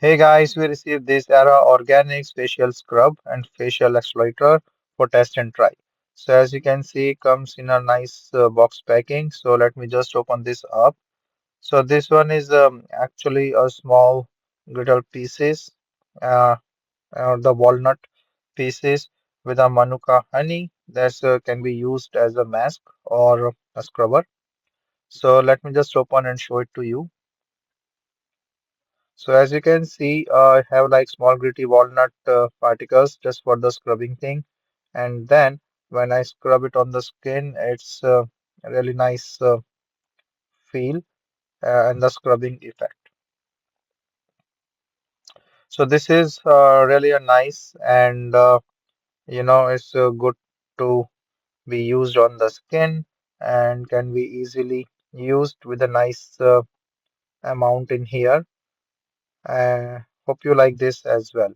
Hey guys, we received this Era Organic Facial Scrub and Facial Exfoliator for test and try. So as you can see, comes in a nice box packing. So let me just open this up. So this one is actually a small little pieces, uh, the walnut pieces with a Manuka honey that can be used as a mask or a scrubber. So let me just open and show it to you. So as you can see, I have like small gritty walnut particles just for the scrubbing thing. And then when I scrub it on the skin, it's a really nice feel and the scrubbing effect. So this is really a nice and it's good to be used on the skin and can be easily used with a nice amount in here. Hope you like this as well.